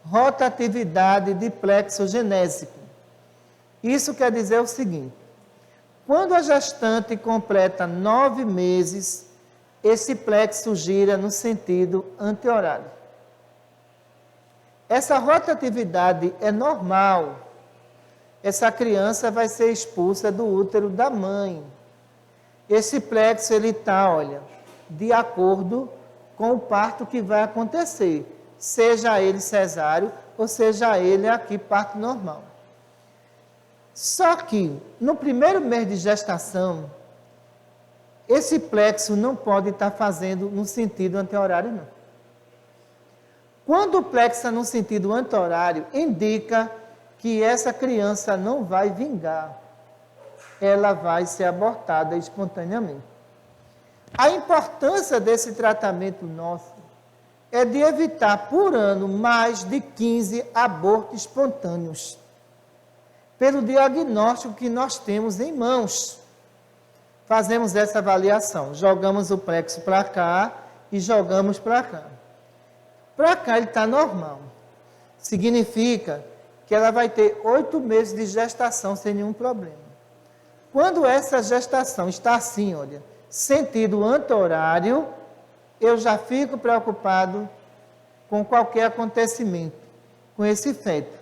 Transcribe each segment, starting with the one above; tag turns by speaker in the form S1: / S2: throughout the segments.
S1: rotatividade de plexo genésico. Isso quer dizer o seguinte: quando a gestante completa 9 meses, esse plexo gira no sentido anti-horário. Essa rotatividade é normal. Essa criança vai ser expulsa do útero da mãe. Esse plexo, ele está, olha, de acordo com o parto que vai acontecer, seja ele cesáreo ou seja ele aqui parto normal. Só que, no primeiro mês de gestação, esse plexo não pode estar fazendo no sentido anti-horário, não. Quando o plexo está no sentido anti-horário, indica que essa criança não vai vingar. Ela vai ser abortada espontaneamente. A importância desse tratamento nosso é de evitar por ano mais de 15 abortos espontâneos, pelo diagnóstico que nós temos em mãos. Fazemos essa avaliação, jogamos o plexo para cá e jogamos para cá. Para cá ele está normal. Significa que ela vai ter 8 meses de gestação sem nenhum problema. Quando essa gestação está assim, olha, sentido anti-horário, eu já fico preocupado com qualquer acontecimento, com esse feto.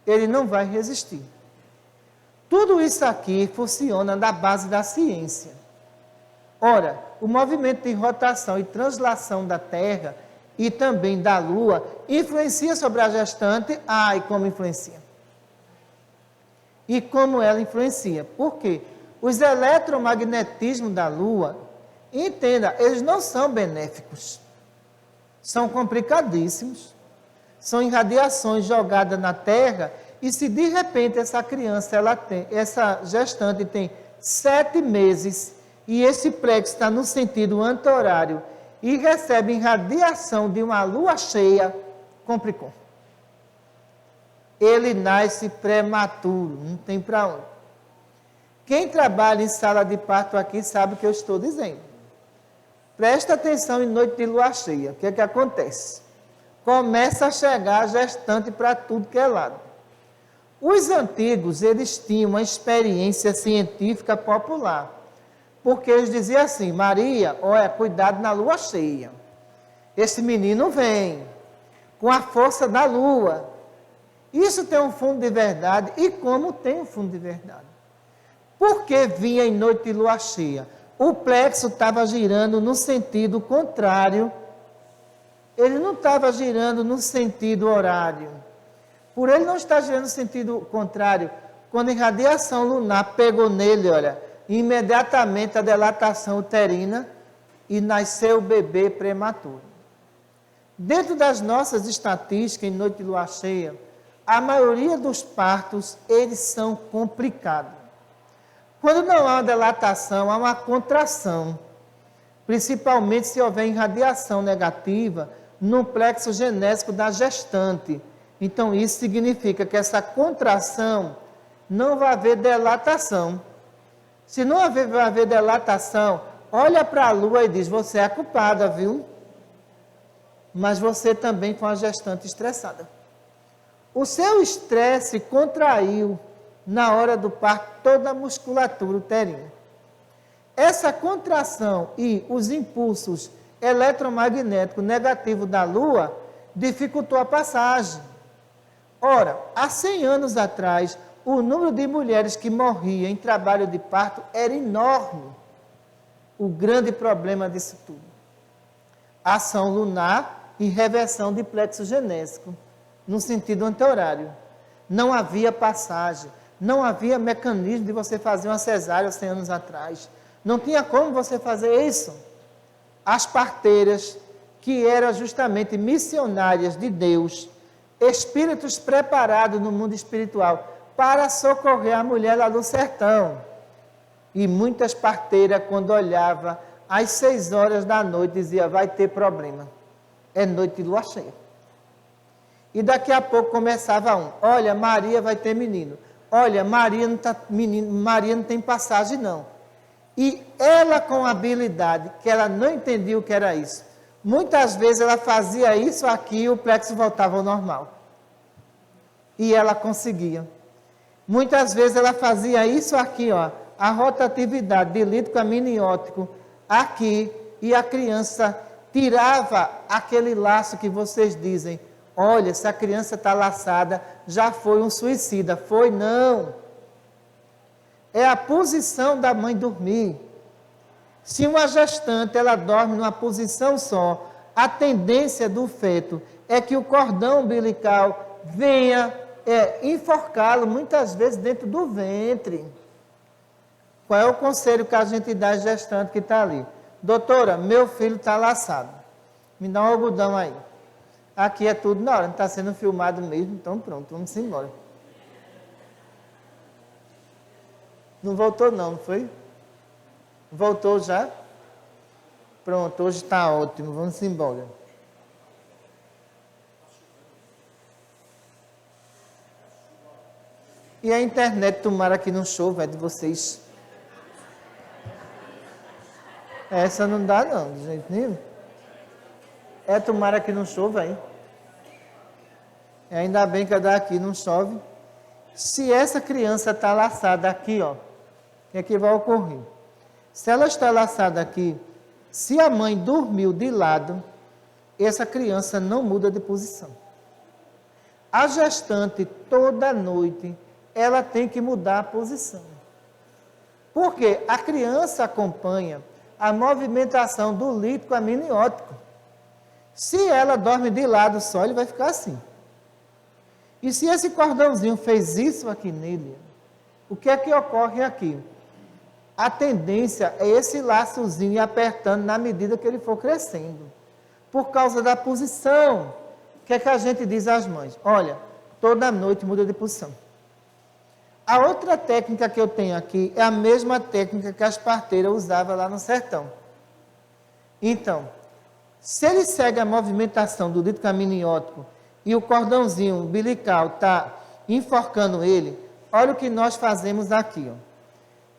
S1: Ele não vai resistir. Tudo isso aqui funciona na base da ciência. Ora, o movimento de rotação e translação da Terra e também da Lua influencia sobre a gestante. E como influencia? E como ela influencia? Por quê? Os eletromagnetismos da Lua, entenda, eles não são benéficos. São complicadíssimos. São irradiações jogadas na Terra. E se de repente essa criança, essa gestante tem 7 meses e esse plexo está no sentido anti-horário e recebe irradiação de uma lua cheia, complicou. Ele nasce prematuro, não tem para onde. Quem trabalha em sala de parto aqui sabe o que eu estou dizendo. Presta atenção em noite de lua cheia. O que é que acontece? Começa a chegar a gestante para tudo que é lado. Os antigos, eles tinham uma experiência científica popular. Porque eles diziam assim: Maria, olha, cuidado na lua cheia. Esse menino vem com a força da lua. Isso tem um fundo de verdade. E como tem um fundo de verdade? Porque vinha em noite de lua cheia? O plexo estava girando no sentido contrário. Ele não estava girando no sentido horário. Por ele não estar girando no sentido contrário, quando a irradiação lunar pegou nele, olha, imediatamente a dilatação uterina e nasceu o bebê prematuro. Dentro das nossas estatísticas, em noite de lua cheia, a maioria dos partos, eles são complicados. Quando não há uma dilatação, há uma contração. Principalmente se houver irradiação negativa no plexo genésico da gestante. Então, isso significa que essa contração não vai haver dilatação. Se não vai haver dilatação, olha para a lua e diz: você é a culpada, viu? Mas você também com a gestante estressada. O seu estresse contraiu, na hora do parto, toda a musculatura uterina. Essa contração e os impulsos eletromagnéticos negativos da lua dificultou a passagem. Ora, há 100 anos atrás, o número de mulheres que morriam em trabalho de parto era enorme. O grande problema disso tudo: ação lunar e reversão de plexo genésico, no sentido anti-horário. Não havia passagem, não havia mecanismo de você fazer uma cesárea 100 anos atrás. Não tinha como você fazer isso. As parteiras, que eram justamente missionárias de Deus, espíritos preparados no mundo espiritual para socorrer a mulher lá do sertão. E muitas parteiras, quando olhavam às 6 horas da noite, diziam: vai ter problema, é noite de lua cheia. E daqui a pouco começava olha, Maria vai ter menino, olha, Maria não tem passagem não. E ela, com habilidade, que ela não entendia o que era isso, muitas vezes ela fazia isso aqui e o plexo voltava ao normal. E ela conseguia. Muitas vezes ela fazia isso aqui, ó, a rotatividade de líquido amniótico aqui, e a criança tirava aquele laço que vocês dizem, olha, se a criança está laçada, já foi um suicida. Foi não. É a posição da mãe dormir. Se uma gestante ela dorme numa posição só, a tendência do feto é que o cordão umbilical venha enforcá-lo muitas vezes dentro do ventre. Qual é o conselho que a gente dá à gestante que está ali? Doutora, meu filho está laçado. Me dá um algodão aí. Aqui é tudo na hora, não está sendo filmado mesmo, então pronto, vamos embora. Não voltou não foi? Voltou já? Pronto, hoje está ótimo, vamos embora. E a internet, tomara que não chova, é de vocês. Essa não dá não, de jeito nenhum. Tomara que não chova aí. Ainda bem que a daqui não chove. Se essa criança está laçada aqui, ó, o que é que vai ocorrer? Se ela está laçada aqui, se a mãe dormiu de lado, essa criança não muda de posição. A gestante, toda noite, ela tem que mudar a posição. Porque a criança acompanha a movimentação do líquido amniótico. Se ela dorme de lado só, ele vai ficar assim. E se esse cordãozinho fez isso aqui nele, o que é que ocorre aqui? A tendência é esse laçozinho ir apertando na medida que ele for crescendo. Por causa da posição. O que é que a gente diz às mães? Olha, toda noite muda de posição. A outra técnica que eu tenho aqui é a mesma técnica que as parteiras usavam lá no sertão. Então, se ele segue a movimentação do líquido amniótico e o cordãozinho umbilical está enforcando ele, olha o que nós fazemos aqui, ó.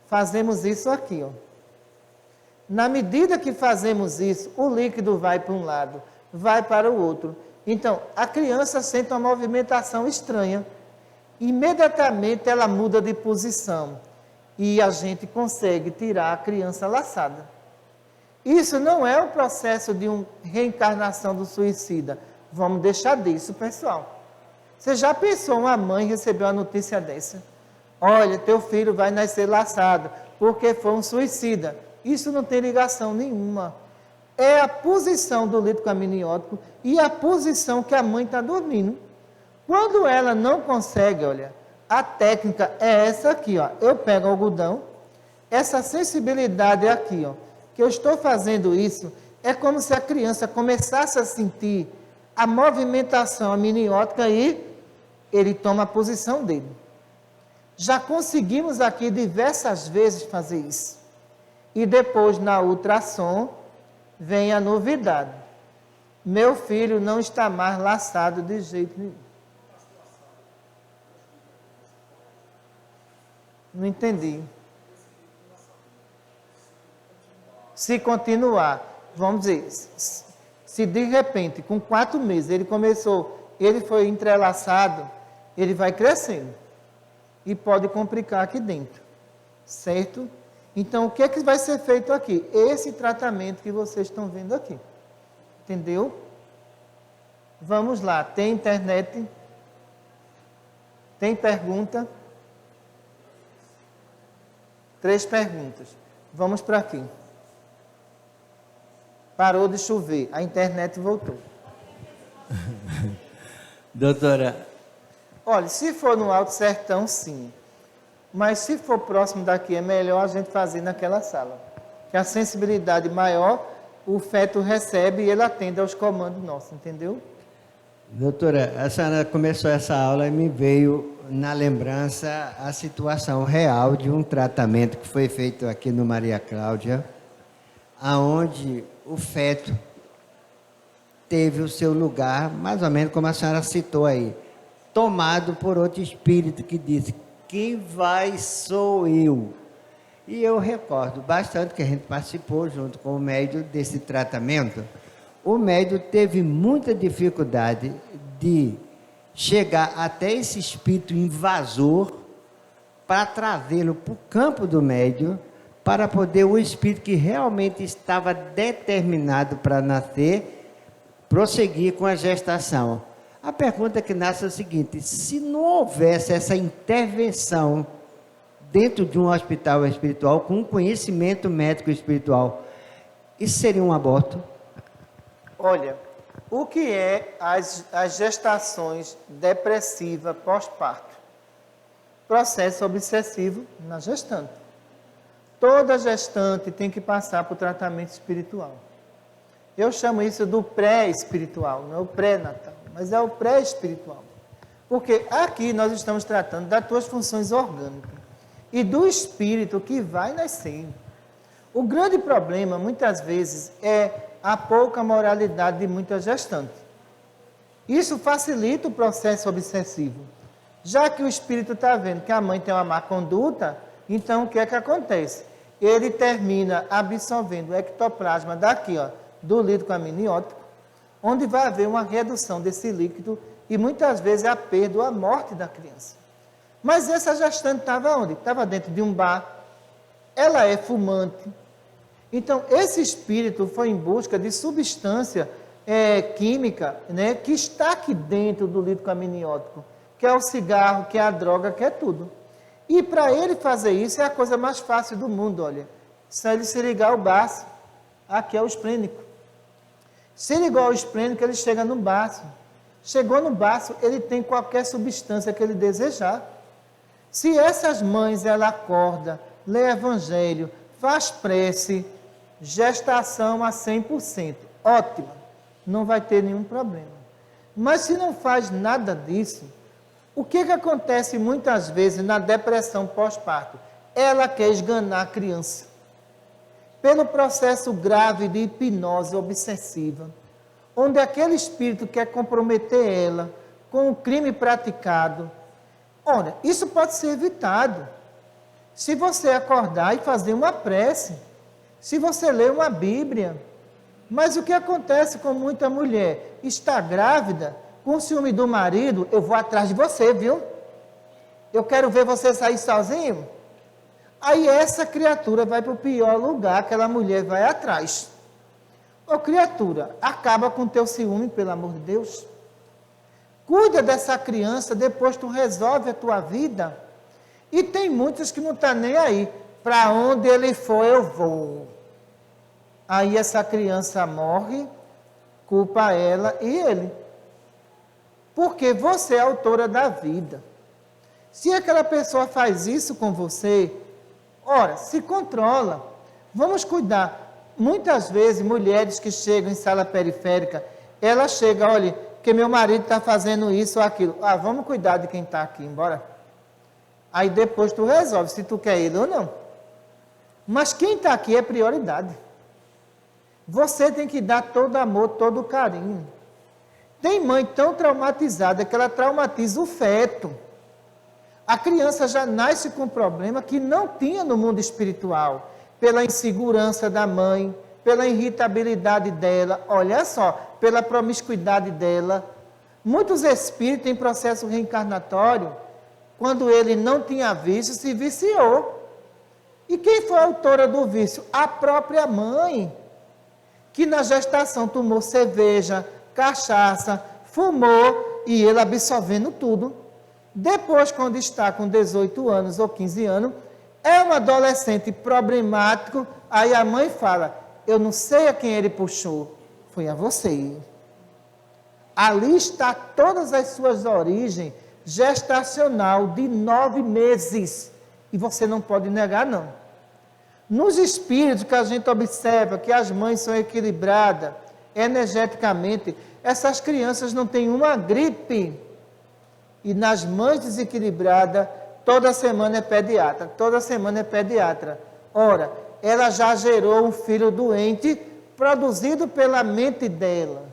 S1: Fazemos isso aqui, ó. Na medida que fazemos isso, o líquido vai para um lado, vai para o outro. Então, a criança sente uma movimentação estranha. Imediatamente ela muda de posição e a gente consegue tirar a criança laçada. Isso não é um processo de reencarnação do suicida. Vamos deixar disso, pessoal. Você já pensou uma mãe recebeu a notícia dessa? Olha, teu filho vai nascer laçado porque foi um suicida. Isso não tem ligação nenhuma. É a posição do líquido amniótico e a posição que a mãe está dormindo. Quando ela não consegue, olha, a técnica é essa aqui, ó. Eu pego o algodão, essa sensibilidade aqui, ó, que eu estou fazendo isso, é como se a criança começasse a sentir a movimentação amniótica e ele toma a posição dele. Já conseguimos aqui diversas vezes fazer isso. E depois, na ultrassom, vem a novidade. Meu filho não está mais laçado de jeito nenhum. Não entendi. Se continuar, vamos dizer, se de repente, com 4 meses, ele foi entrelaçado, ele vai crescendo. E pode complicar aqui dentro. Certo? Então, o que é que vai ser feito aqui? Esse tratamento que vocês estão vendo aqui. Entendeu? Vamos lá. Tem internet? Tem pergunta? 3 perguntas. Vamos para aqui. Parou de chover, a internet voltou.
S2: Doutora.
S1: Olha, se for no Alto Sertão, sim. Mas se for próximo daqui, é melhor a gente fazer naquela sala. Que a sensibilidade maior, o feto recebe e ele atende aos comandos nossos, entendeu?
S2: Doutora, a senhora começou essa aula e me veio na lembrança a situação real de um tratamento que foi feito aqui no Maria Cláudia, aonde o feto teve o seu lugar, mais ou menos como a senhora citou aí, tomado por outro espírito que disse, quem vai sou eu. E eu recordo bastante que a gente participou junto com o médium desse tratamento. O médium teve muita dificuldade de chegar até esse espírito invasor para trazê-lo para o campo do médium, para poder o espírito que realmente estava determinado para nascer, prosseguir com a gestação. A pergunta que nasce é a seguinte: se não houvesse essa intervenção dentro de um hospital espiritual, com conhecimento médico espiritual, isso seria um aborto?
S1: Olha, o que é as gestações depressivas pós-parto? Processo obsessivo na gestante. Toda gestante tem que passar por tratamento espiritual. Eu chamo isso do pré-espiritual, não é o pré-natal, mas é o pré-espiritual. Porque aqui nós estamos tratando das tuas funções orgânicas e do espírito que vai nascendo. O grande problema, muitas vezes, é a pouca moralidade de muitas gestantes. Isso facilita o processo obsessivo. Já que o espírito está vendo que a mãe tem uma má conduta, então o que é que acontece? Ele termina absorvendo o ectoplasma daqui, ó, do líquido amniótico, onde vai haver uma redução desse líquido e muitas vezes a perda ou a morte da criança. Mas essa gestante estava onde? Estava dentro de um bar, ela é fumante. Então, esse espírito foi em busca de substância química, né, que está aqui dentro do líquido amniótico, que é o cigarro, que é a droga, que é tudo. E para ele fazer isso é a coisa mais fácil do mundo, olha. Só ele se ligar ao baço. Aqui é o esplênico. Se ligou ao esplênico, ele chega no baço. Chegou no baço, ele tem qualquer substância que ele desejar. Se essas mães, ela acorda, lê evangelho, faz prece, gestação a 100%, ótima, não vai ter nenhum problema. Mas se não faz nada disso, o que acontece muitas vezes na depressão pós-parto? Ela quer esganar a criança. Pelo processo grave de hipnose obsessiva, onde aquele espírito quer comprometer ela com o crime praticado. Olha, isso pode ser evitado se você acordar e fazer uma prece, se você ler uma Bíblia. Mas o que acontece com muita mulher? Está grávida, com ciúme do marido, eu vou atrás de você, viu? Eu quero ver você sair sozinho. Aí essa criatura vai para o pior lugar, aquela mulher vai atrás. Ô criatura, acaba com o teu ciúme, pelo amor de Deus. Cuida dessa criança, depois tu resolve a tua vida. E tem muitos que não estão nem aí. Para onde ele for, eu vou. Aí essa criança morre, culpa ela e ele. Porque você é autora da vida. Se aquela pessoa faz isso com você, ora, se controla. Vamos cuidar. Muitas vezes, mulheres que chegam em sala periférica, ela chega, olha, que meu marido está fazendo isso ou aquilo. Ah, vamos cuidar de quem está aqui, embora. Aí depois tu resolve se tu quer ele ou não. Mas quem está aqui é prioridade. Você tem que dar todo amor, todo carinho. Tem mãe tão traumatizada que ela traumatiza o feto. A criança já nasce com um problema que não tinha no mundo espiritual. Pela insegurança da mãe, pela irritabilidade dela, olha só, pela promiscuidade dela. Muitos espíritos em processo reencarnatório, quando ele não tinha vício, se viciou. E quem foi a autora do vício? A própria mãe, que na gestação tomou cerveja, cachaça, fumou e ele absorvendo tudo. Depois, quando está com 18 anos ou 15 anos, é um adolescente problemático, aí a mãe fala, eu não sei a quem ele puxou, foi a você. Ali está todas as suas origens gestacional de 9 meses, e você não pode negar não. Nos espíritos que a gente observa que as mães são equilibradas energeticamente, essas crianças não têm uma gripe. E nas mães desequilibradas, toda semana é pediatra, toda semana é pediatra. Ora, ela já gerou um filho doente, produzido pela mente dela.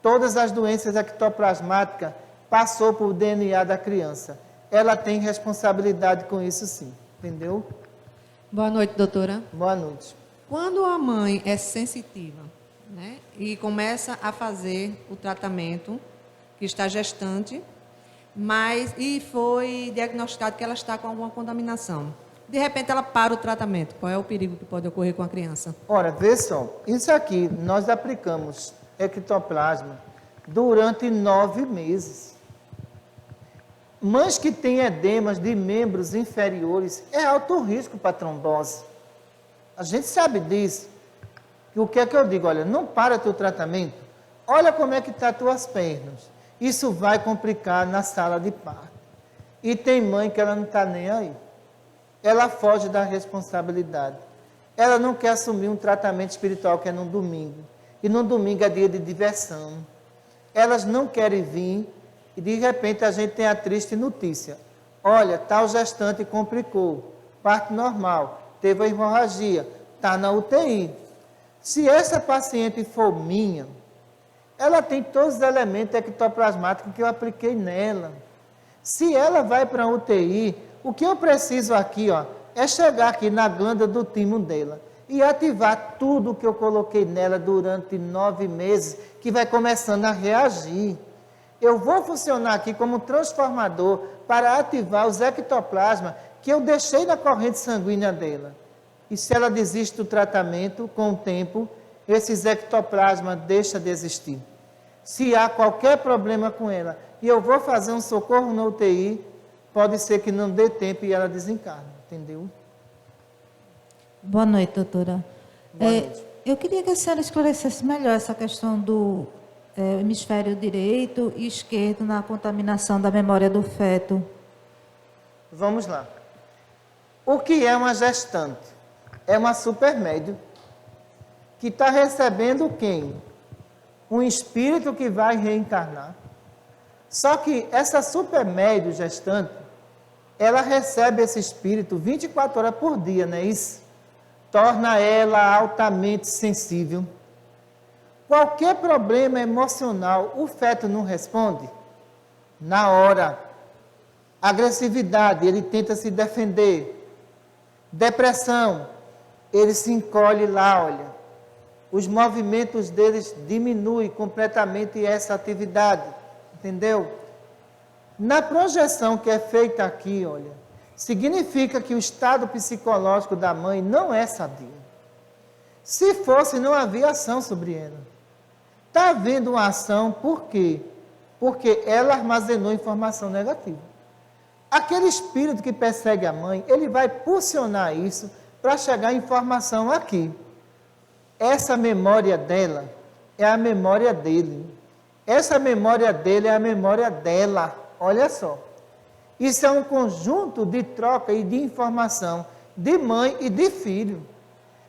S1: Todas as doenças ectoplasmáticas passou por DNA da criança. Ela tem responsabilidade com isso sim, entendeu?
S3: Boa noite, doutora.
S1: Boa noite.
S3: Quando a mãe é sensitiva, né, e começa a fazer o tratamento que está gestante, e foi diagnosticado que ela está com alguma contaminação. De repente, ela para o tratamento. Qual é o perigo que pode ocorrer com a criança?
S1: Ora, vê só, isso aqui, nós aplicamos ectoplasma durante 9 meses. Mães que têm edemas de membros inferiores, é alto risco para trombose. A gente sabe disso. E o que é que eu digo? Olha, não para teu tratamento. Olha como é que estão as tuas pernas. Isso vai complicar na sala de parto. E tem mãe que ela não está nem aí. Ela foge da responsabilidade. Ela não quer assumir um tratamento espiritual que é no domingo. E no domingo é dia de diversão. Elas não querem vir e de repente a gente tem a triste notícia. Olha, tal gestante complicou. Parto normal. Teve a hemorragia. Está na UTI. Se essa paciente for minha, ela tem todos os elementos ectoplasmáticos que eu apliquei nela. Se ela vai para a UTI, o que eu preciso aqui, ó, é chegar aqui na glândula do timo dela e ativar tudo que eu coloquei nela durante 9 meses, que vai começando a reagir. Eu vou funcionar aqui como um transformador para ativar os ectoplasmas que eu deixei na corrente sanguínea dela. E se ela desiste do tratamento, com o tempo, esses ectoplasmas deixam de existir. Se há qualquer problema com ela e eu vou fazer um socorro na UTI, pode ser que não dê tempo e ela desencarne, entendeu?
S4: Boa noite, doutora.
S1: Boa noite.
S4: Eu queria que a senhora esclarecesse melhor essa questão do hemisfério direito e esquerdo na contaminação da memória do feto.
S1: Vamos lá. O que é uma gestante? É uma supermédio que está recebendo quem? Um espírito que vai reencarnar. Só que essa supermédio gestante, ela recebe esse espírito 24 horas por dia, não é isso? Torna ela altamente sensível. Qualquer problema emocional, o feto não responde? Na hora. Agressividade, ele tenta se defender. Depressão, ele se encolhe lá, olha. Os movimentos deles diminuem completamente essa atividade. Entendeu? Na projeção que é feita aqui, olha, significa que o estado psicológico da mãe não é sadio. Se fosse, não havia ação sobre ela. Está havendo uma ação, por quê? Porque ela armazenou informação negativa. Aquele espírito que persegue a mãe, ele vai pulsionar isso para chegar a informação aqui. Essa memória dela é a memória dele. Essa memória dele é a memória dela. Olha só. Isso é um conjunto de troca e de informação de mãe e de filho.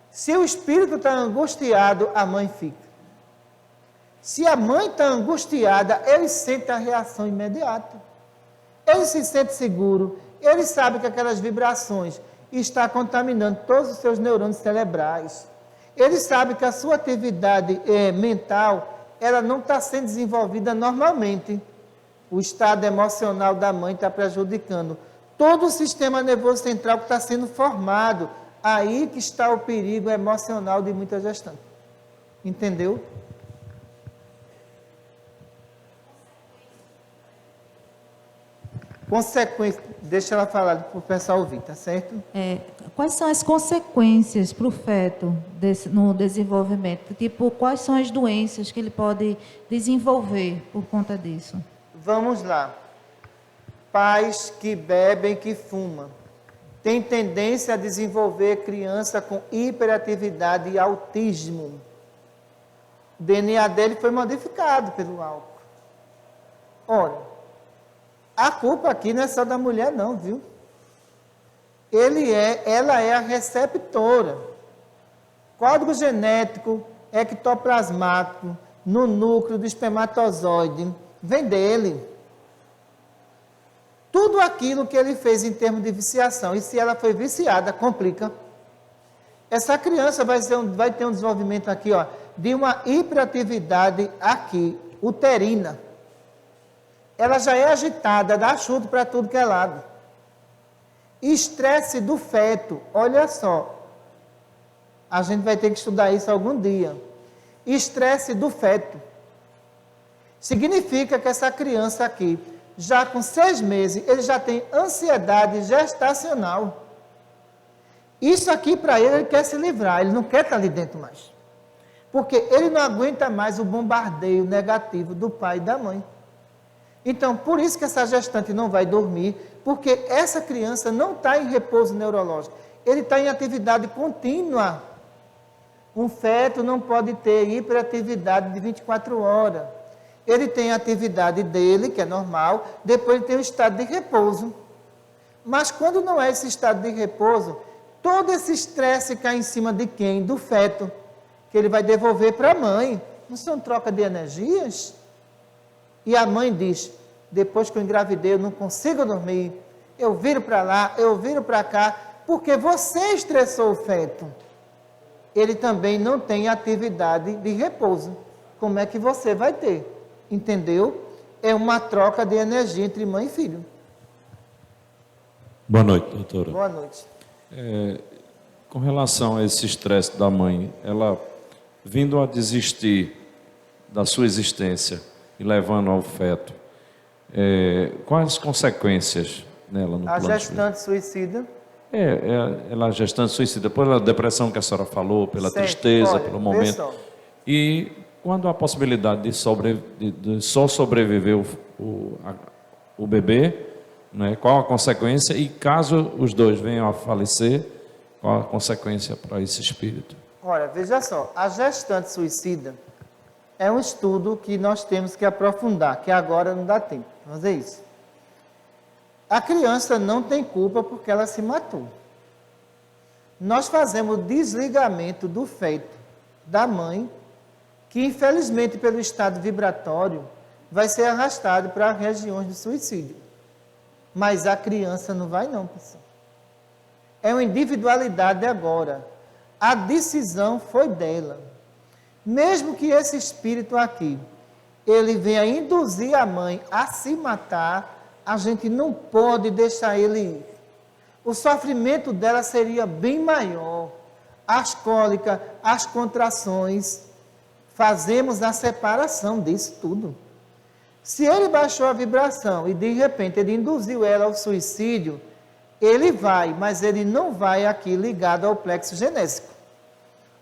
S1: Se o espírito está angustiado, a mãe fica. Se a mãe está angustiada, ele sente a reação imediata. Ele se sente seguro, ele sabe que aquelas vibrações estão contaminando todos os seus neurônios cerebrais. Ele sabe que a sua atividade mental, ela não está sendo desenvolvida normalmente. O estado emocional da mãe está prejudicando todo o sistema nervoso central que está sendo formado. Aí que está o perigo emocional de muita gestante. Entendeu? Consequência, deixa ela falar para o pessoal ouvir, tá certo?
S4: Quais são as consequências para o feto no desenvolvimento? Tipo, quais são as doenças que ele pode desenvolver por conta disso?
S1: Vamos lá. Pais que bebem, que fumam, têm tendência a desenvolver criança com hiperatividade e autismo. O DNA dele foi modificado pelo álcool. Ora, a culpa aqui não é só da mulher não, viu? Ela é a receptora. Código genético ectoplasmático no núcleo do espermatozoide vem dele. Tudo aquilo que ele fez em termos de viciação, e se ela foi viciada, complica. Essa criança vai ter um desenvolvimento aqui, ó, de uma hiperatividade aqui, uterina. Ela já é agitada, dá chute para tudo que é lado. Estresse do feto, olha só. A gente vai ter que estudar isso algum dia. Estresse do feto. Significa que essa criança aqui, já com 6 meses, ele já tem ansiedade gestacional. Isso aqui para ele quer se livrar, ele não quer estar ali dentro mais. Porque ele não aguenta mais o bombardeio negativo do pai e da mãe. Então, por isso que essa gestante não vai dormir, porque essa criança não está em repouso neurológico, ele está em atividade contínua. Um feto não pode ter hiperatividade de 24 horas. Ele tem a atividade dele, que é normal, depois ele tem o estado de repouso. Mas quando não é esse estado de repouso, todo esse estresse cai em cima de quem? Do feto, que ele vai devolver para a mãe. Não são troca de energias? E a mãe diz, depois que eu engravidei, eu não consigo dormir, eu viro para lá, eu viro para cá, porque você estressou o feto. Ele também não tem atividade de repouso. Como é que você vai ter? Entendeu? É uma troca de energia entre mãe e filho.
S5: Boa noite, doutora.
S1: Boa noite.
S5: Com relação a esse estresse da mãe, ela vindo a desistir da sua existência e levando ao feto, quais as consequências nela no plano? A
S1: gestante suicida.
S5: Ela gestante suicida, pela depressão que a senhora falou, pela tristeza,
S1: olha,
S5: pelo momento.
S1: Pessoal.
S5: E quando há a possibilidade de só sobreviver o bebê, né, qual a consequência? E caso os dois venham a falecer, qual a consequência para esse espírito?
S1: Olha, veja só, a gestante suicida é um estudo que nós temos que aprofundar, que agora não dá tempo de fazer isso. A criança não tem culpa porque ela se matou. Nós fazemos desligamento do feto da mãe, que infelizmente pelo estado vibratório vai ser arrastado para regiões de suicídio. Mas a criança não vai não, pessoal. É uma individualidade agora. A decisão foi dela. Mesmo que esse espírito aqui, ele venha induzir a mãe a se matar, a gente não pode deixar ele ir. O sofrimento dela seria bem maior. As cólicas, as contrações, fazemos a separação disso tudo. Se ele baixou a vibração e de repente ele induziu ela ao suicídio, ele vai, mas ele não vai aqui ligado ao plexo genésico.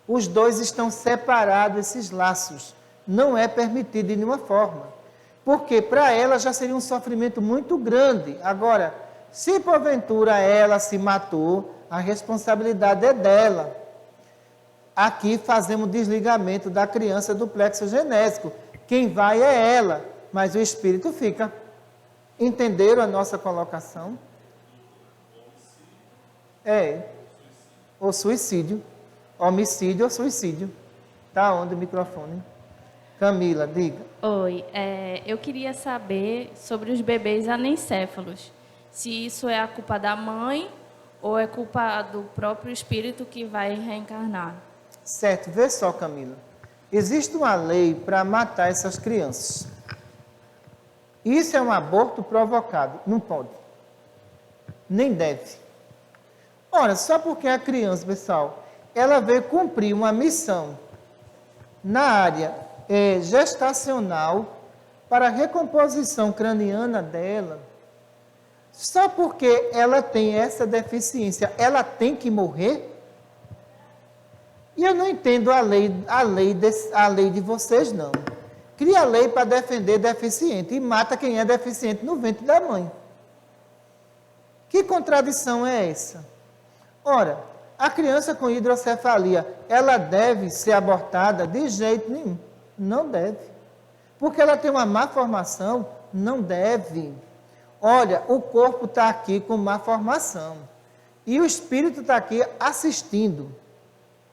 S1: Os dois estão separados, esses laços. Não é permitido de nenhuma forma. Porque para ela já seria um sofrimento muito grande. Agora, se porventura ela se matou, a responsabilidade é dela. Aqui fazemos desligamento da criança do plexo genésico. Quem vai é ela, mas o espírito fica. Entenderam a nossa colocação? Ou suicídio. Homicídio ou suicídio. Está onde o microfone? Camila, diga.
S6: Oi, eu queria saber sobre os bebês anencéfalos. Se isso é a culpa da mãe ou é culpa do próprio espírito que vai reencarnar.
S1: Certo, vê só, Camila. Existe uma lei para matar essas crianças. Isso é um aborto provocado. Não pode. Nem deve. Ora, só porque a criança, pessoal, ela veio cumprir uma missão na área gestacional para a recomposição craniana dela, só porque ela tem essa deficiência, ela tem que morrer? E eu não entendo a lei de vocês, não. Cria lei para defender deficiente e mata quem é deficiente no ventre da mãe. Que contradição é essa? Ora, a criança com hidrocefalia, ela deve ser abortada? De jeito nenhum. Não deve. Porque ela tem uma má formação? Não deve. Olha, o corpo está aqui com má formação. E o espírito está aqui assistindo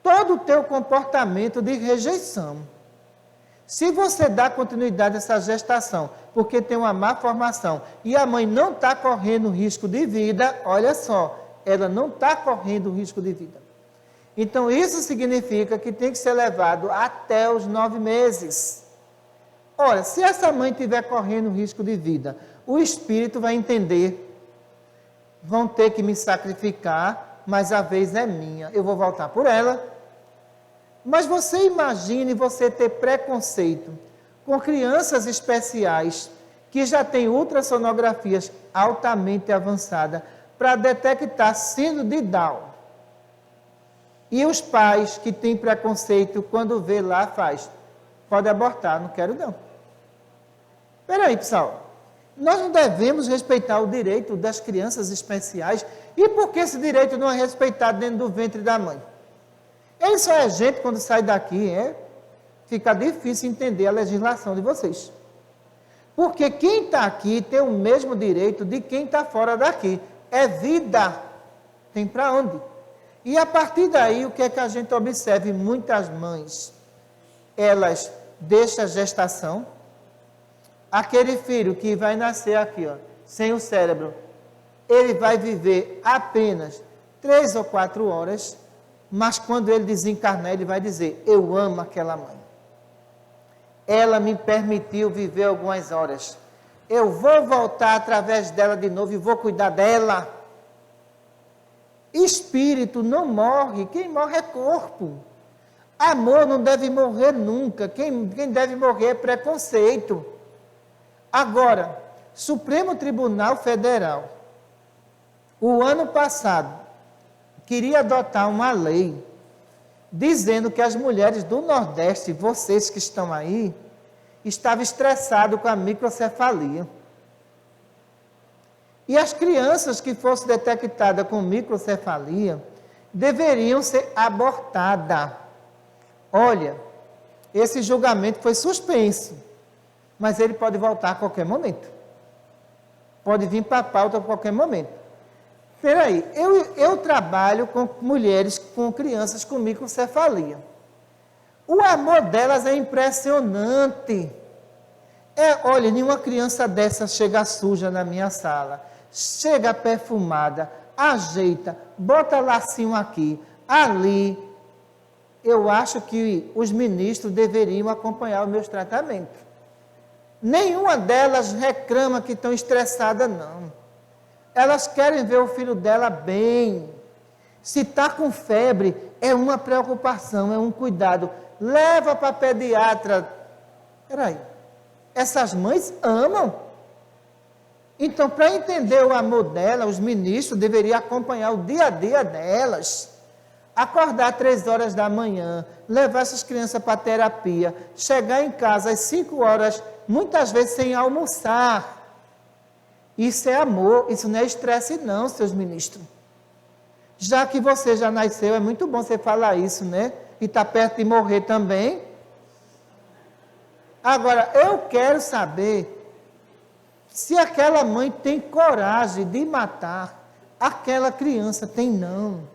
S1: todo o teu comportamento de rejeição. Se você dá continuidade a essa gestação, porque tem uma má formação, e a mãe não está correndo risco de vida, olha só, ela não está correndo risco de vida. Então, isso significa que tem que ser levado até os 9 meses. Ora, se essa mãe estiver correndo risco de vida, o espírito vai entender, vão ter que me sacrificar, mas a vez é minha, eu vou voltar por ela. Mas você imagine você ter preconceito com crianças especiais que já têm ultrassonografias altamente avançadas para detectar síndrome de Down. E os pais que têm preconceito, quando vê lá, pode abortar, não quero não. Espera aí, pessoal. Nós não devemos respeitar o direito das crianças especiais. E por que esse direito não é respeitado dentro do ventre da mãe? Ele só é gente quando sai daqui, fica difícil entender a legislação de vocês. Porque quem está aqui tem o mesmo direito de quem está fora daqui. É vida. Tem para onde? E a partir daí, o que é que a gente observa? Muitas mães, elas deixam a gestação. Aquele filho que vai nascer aqui, sem o cérebro, ele vai viver apenas 3 ou 4 horas, mas quando ele desencarnar, ele vai dizer, eu amo aquela mãe. Ela me permitiu viver algumas horas. Eu vou voltar através dela de novo e vou cuidar dela. Espírito não morre, quem morre é corpo. Amor não deve morrer nunca, quem deve morrer é preconceito. Agora, Supremo Tribunal Federal, o ano passado, queria adotar uma lei dizendo que as mulheres do Nordeste, vocês que estão aí, estavam estressados com a microcefalia. E as crianças que fossem detectadas com microcefalia deveriam ser abortadas. Olha, esse julgamento foi suspenso, mas ele pode voltar a qualquer momento. Pode vir para a pauta a qualquer momento. Espera aí, eu trabalho com mulheres, com crianças com microcefalia. O amor delas é impressionante. Olha, nenhuma criança dessa chega suja na minha sala. Chega perfumada, ajeita, bota lacinho aqui, ali. Eu acho que os ministros deveriam acompanhar os meus tratamentos. Nenhuma delas reclama que estão estressadas, não. Elas querem ver o filho dela bem. Se está com febre, é uma preocupação, é um cuidado. Leva para a pediatra. Espera aí. Essas mães amam. Então, para entender o amor dela, os ministros deveriam acompanhar o dia a dia delas. Acordar 3 horas da manhã, levar essas crianças para a terapia, chegar em casa às 5 horas, muitas vezes sem almoçar. Isso é amor, isso não é estresse não, seus ministros. Já que você já nasceu, é muito bom você falar isso, né? E está perto de morrer também. Agora, eu quero saber se aquela mãe tem coragem de matar aquela criança. Tem não.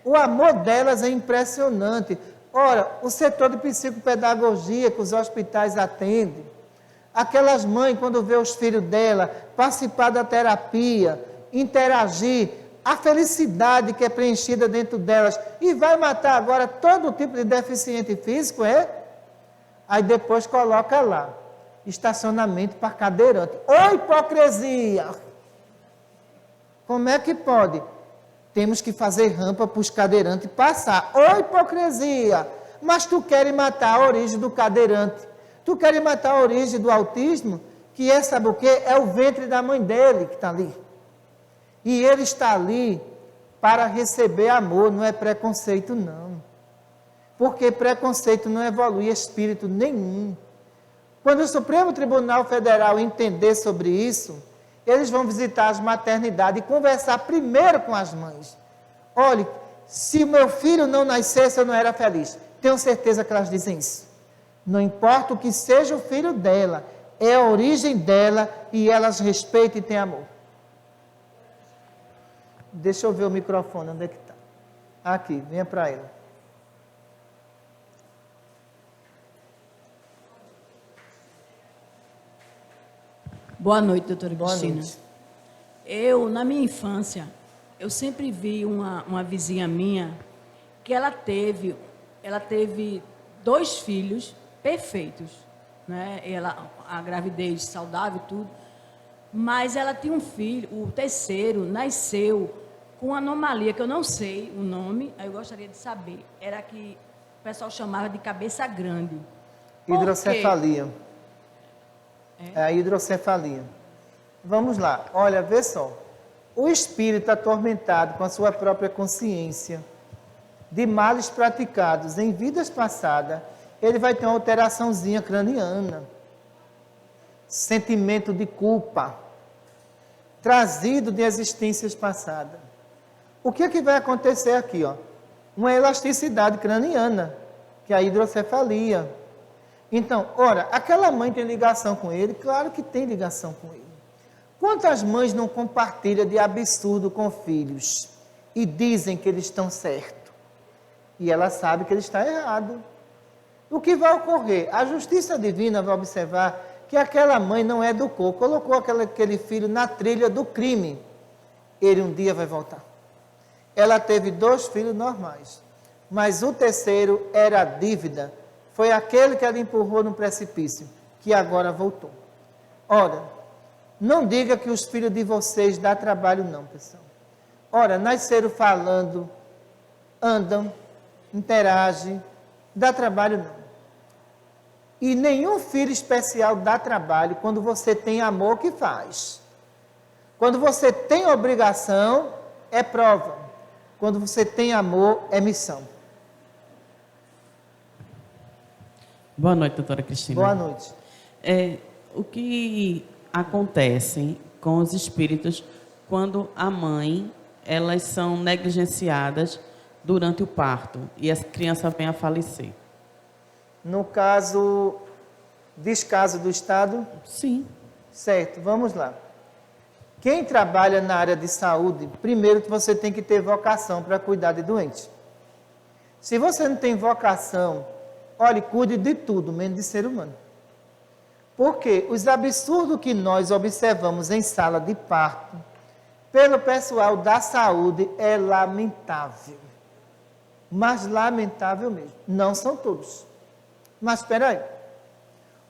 S1: O amor delas é impressionante. Ora, o setor de psicopedagogia que os hospitais atendem, aquelas mães, quando vê os filhos dela participar da terapia, interagir, a felicidade que é preenchida dentro delas, e vai matar agora todo tipo de deficiente físico, Aí depois coloca lá, estacionamento para cadeirante. Ô hipocrisia! Como é que pode? Temos que fazer rampa para os cadeirantes passar. Ô hipocrisia! Mas tu queres matar a origem do cadeirante. Tu queres matar a origem do autismo, que sabe o quê? É o ventre da mãe dele que está ali. E ele está ali para receber amor, não é preconceito não. Porque preconceito não evolui espírito nenhum. Quando o Supremo Tribunal Federal entender sobre isso, eles vão visitar as maternidades e conversar primeiro com as mães. Olha, se o meu filho não nascesse, eu não era feliz. Tenho certeza que elas dizem isso. Não importa o que seja o filho dela, é a origem dela e elas respeitam e têm amor. Deixa eu ver o microfone, onde é que está? Aqui, venha para ela.
S7: Boa noite, doutora
S1: Boa
S7: Cristina.
S1: noite.
S7: Eu, na minha infância, eu sempre vi uma vizinha minha que ela teve 2 filhos perfeitos, né? A gravidez saudável e tudo, mas ela tinha um filho, o terceiro nasceu com uma anomalia que eu não sei o nome, aí eu gostaria de saber, era que o pessoal chamava de cabeça grande. Por quê?
S1: Hidrocefalia. É a hidrocefalia. Vamos lá. Olha, vê só. O espírito atormentado com a sua própria consciência de males praticados em vidas passadas, ele vai ter uma alteraçãozinha craniana. Sentimento de culpa, trazido de existências passadas. O que é que vai acontecer aqui? Ó? Uma elasticidade craniana, que é a hidrocefalia. Então, ora, aquela mãe tem ligação com ele? Claro que tem ligação com ele. Quantas mães não compartilham de absurdo com filhos e dizem que eles estão certos? E ela sabe que ele está errado. O que vai ocorrer? A justiça divina vai observar que aquela mãe não educou, colocou aquele filho na trilha do crime. Ele um dia vai voltar. Ela teve 2 filhos normais, mas o terceiro era a dívida. Foi aquele que ela empurrou no precipício, que agora voltou. Ora, não diga que os filhos de vocês dão trabalho não, pessoal. Ora, nasceram falando, andam, interagem, dá trabalho não. E nenhum filho especial dá trabalho quando você tem amor que faz. Quando você tem obrigação, é prova. Quando você tem amor, é missão.
S8: Boa noite, doutora Cristina.
S1: Boa noite.
S8: O que acontece com os espíritos quando a mãe, elas são negligenciadas durante o parto e a criança vem a falecer?
S1: No caso, descaso do Estado?
S8: Sim.
S1: Certo, vamos lá. Quem trabalha na área de saúde, primeiro que você tem que ter vocação para cuidar de doente. Se você não tem vocação, olhe, cuide de tudo, menos de ser humano. Porque os absurdos que nós observamos em sala de parto, pelo pessoal da saúde, é lamentável. Mas lamentável mesmo. Não são todos. Mas espera aí.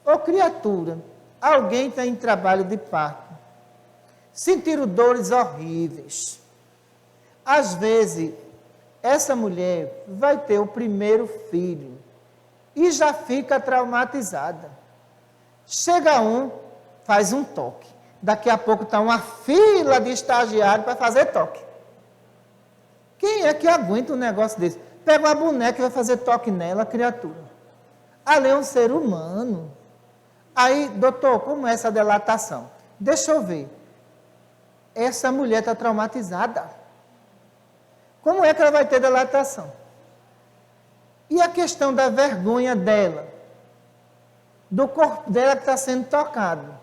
S1: Ô criatura, alguém está em trabalho de parto. Sentiram dores horríveis. Às vezes, essa mulher vai ter o primeiro filho e já fica traumatizada. Chega faz um toque. Daqui a pouco está uma fila de estagiários para fazer toque. Quem é que aguenta um negócio desse? Pega uma boneca e vai fazer toque nela, criatura. Ali é um ser humano. Aí, doutor, como é essa dilatação? Deixa eu ver. Essa mulher está traumatizada. Como é que ela vai ter dilatação? E a questão da vergonha dela? Do corpo dela que está sendo tocado.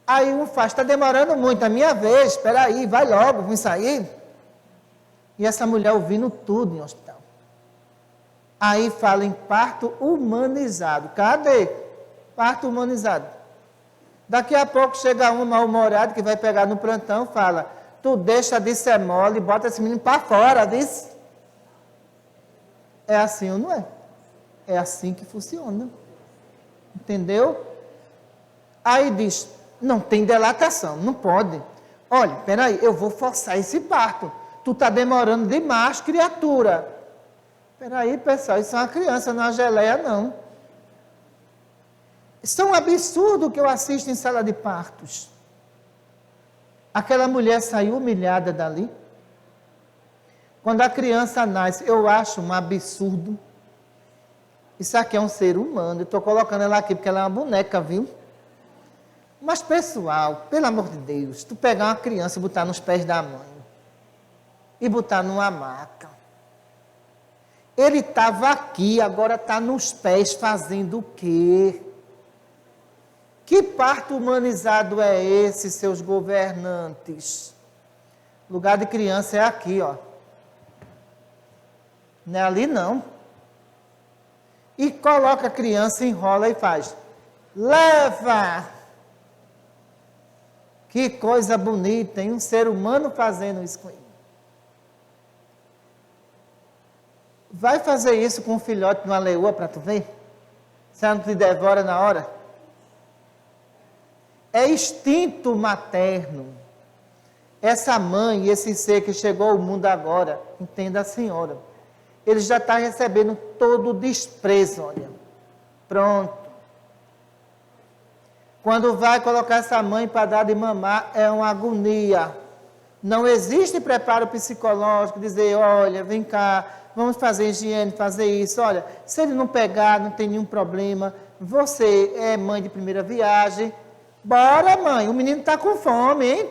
S1: Aí faz, está demorando muito, a minha vez, espera aí, vai logo, vem sair. E essa mulher ouvindo tudo em hospital. Aí fala em parto humanizado. Cadê? Parto humanizado. Daqui a pouco chega um mal-humorado que vai pegar no plantão, fala, tu deixa de ser mole e bota esse menino para fora, diz. É assim ou não é? É assim que funciona. Entendeu? Aí diz, não tem dilatação, não pode. Olha, peraí, eu vou forçar esse parto. Tu está demorando demais, criatura. Peraí, pessoal, isso é uma criança, não é uma geleia, não. Isso é um absurdo que eu assisto em sala de partos. Aquela mulher saiu humilhada dali. Quando a criança nasce, eu acho um absurdo. Isso aqui é um ser humano. Eu estou colocando ela aqui porque ela é uma boneca, viu? Mas, pessoal, pelo amor de Deus, tu pegar uma criança e botar nos pés da mãe e botar numa maca. Ele estava aqui, agora está nos pés fazendo o quê? Que parto humanizado é esse, seus governantes? Lugar de criança é aqui, ó. Não é ali, não. E coloca a criança, enrola e faz. Leva! Que coisa bonita, hein? Um ser humano fazendo isso com ele. Vai fazer isso com um filhote de uma leoa para tu ver? Se ela não te devora na hora? É instinto materno. Essa mãe, esse ser que chegou ao mundo agora, entenda a senhora, ele já está recebendo todo o desprezo, olha. Pronto. Quando vai colocar essa mãe para dar de mamar, é uma agonia. Não existe preparo psicológico, dizer, olha, vem cá, vamos fazer higiene, fazer isso. Olha, se ele não pegar, não tem nenhum problema. Você é mãe de primeira viagem. Bora, mãe, o menino está com fome, hein?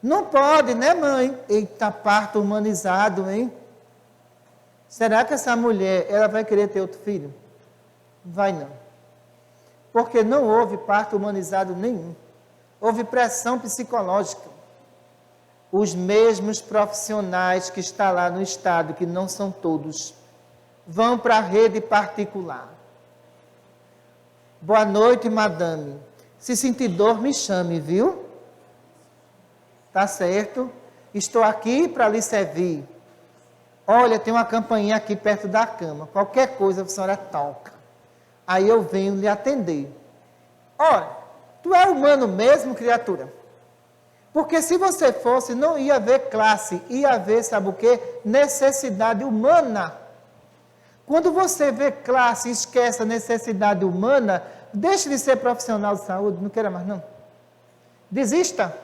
S1: Não pode, né, mãe? Eita, parto humanizado, hein? Será que essa mulher, ela vai querer ter outro filho? Vai não. Porque não houve parto humanizado nenhum. Houve pressão psicológica. Os mesmos profissionais que estão lá no Estado, que não são todos, vão para a rede particular. Boa noite, madame. Se sentir dor, me chame, viu? Tá certo? Estou aqui para lhe servir. Olha, tem uma campainha aqui perto da cama. Qualquer coisa a senhora toca. Aí eu venho lhe atender. Ora, tu é humano mesmo, criatura? Porque se você fosse, não ia haver classe, ia haver, sabe o quê? Necessidade humana. Quando você vê classe e esquece a necessidade humana, deixe de ser profissional de saúde, não queira mais não. Desista.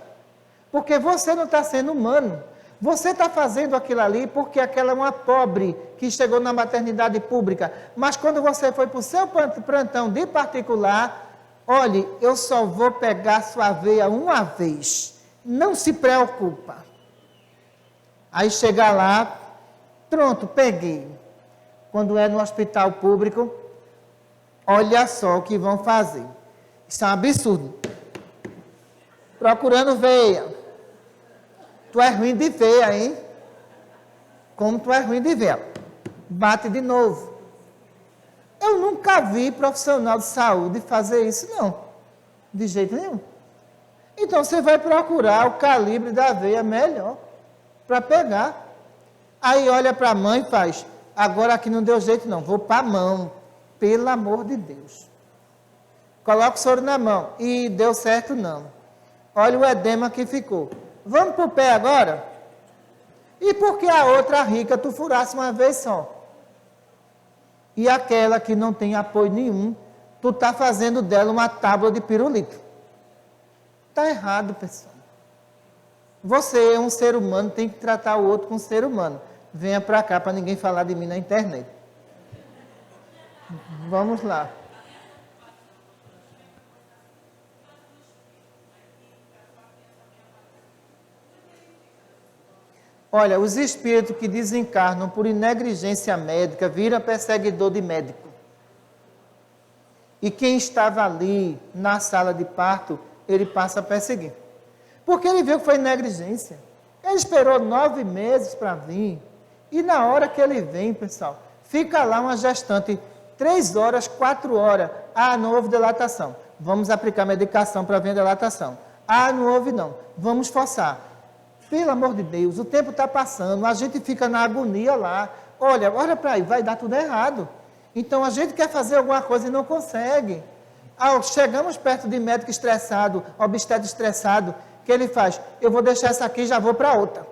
S1: Porque você não está sendo humano. Você está fazendo aquilo ali porque aquela é uma pobre que chegou na maternidade pública. Mas quando você foi para o seu plantão de particular, olhe, eu só vou pegar sua veia uma vez. Não se preocupa. Aí chega lá, pronto, peguei. Quando é no hospital público, olha só o que vão fazer. Isso é um absurdo. Procurando veia. Tu é ruim de veia, hein? Como tu é ruim de veia? Bate de novo. Eu nunca vi profissional de saúde fazer isso, não. De jeito nenhum. Então, você vai procurar o calibre da veia melhor para pegar. Aí olha para a mãe e faz, agora aqui não deu jeito não, vou para a mão. Pelo amor de Deus. Coloca o soro na mão. E deu certo não. Olha o edema que ficou. Vamos para o pé agora? E por que a outra rica tu furasse uma vez só? E aquela que não tem apoio nenhum, tu está fazendo dela uma tábua de pirulito. Está errado, pessoal. Você é um ser humano, tem que tratar o outro como ser humano. Venha para cá para ninguém falar de mim na internet. Vamos lá. Olha, os espíritos que desencarnam por negligência médica viram perseguidor de médico. E quem estava ali na sala de parto, ele passa a perseguir. Porque ele viu que foi negligência. Ele esperou 9 meses para vir. E na hora que ele vem, pessoal, fica lá uma gestante 3 horas, 4 horas. Ah, não houve dilatação. Vamos aplicar medicação para ver a dilatação. Ah, não houve não. Vamos forçar. Pelo amor de Deus, o tempo está passando, a gente fica na agonia lá. Olha para aí, vai dar tudo errado. Então, a gente quer fazer alguma coisa e não consegue. Chegamos perto de médico estressado, obstetra estressado, que ele faz, eu vou deixar essa aqui e já vou para outra.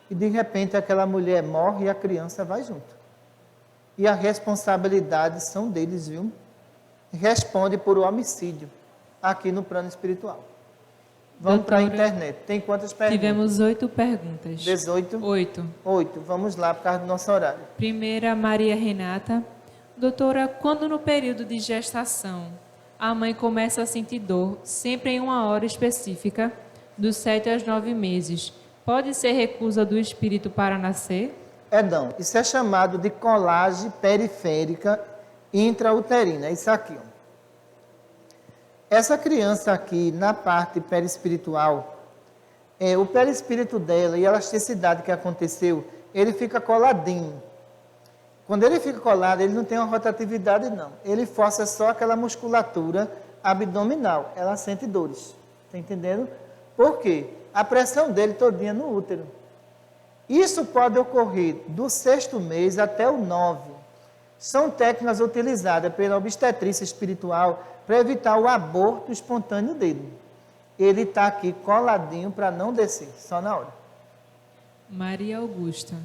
S1: E, de repente, aquela mulher morre e a criança vai junto. E a responsabilidade são deles, viu? Responde por homicídio, aqui no plano espiritual. Vamos para a internet. Tem quantas perguntas?
S9: Tivemos 8 perguntas.
S1: 18?
S9: 8.
S1: 8. Vamos lá, por causa do nosso horário.
S9: Primeira, Maria Renata. Doutora, quando no período de gestação a mãe começa a sentir dor, sempre em uma hora específica, dos 7 aos 9 meses, pode ser recusa do espírito para nascer?
S1: Não. Isso é chamado de colagem periférica intrauterina. É isso aqui, ó. Essa criança aqui, na parte perispiritual, o perispírito dela e a elasticidade que aconteceu, ele fica coladinho. Quando ele fica colado, ele não tem uma rotatividade, não. Ele força só aquela musculatura abdominal. Ela sente dores. Está entendendo? Por quê? A pressão dele todinha no útero. Isso pode ocorrer do 6º mês até o 9. São técnicas utilizadas pela obstetrícia espiritual para evitar o aborto espontâneo dele. Ele está aqui coladinho para não descer, só na hora.
S9: Maria Augusta.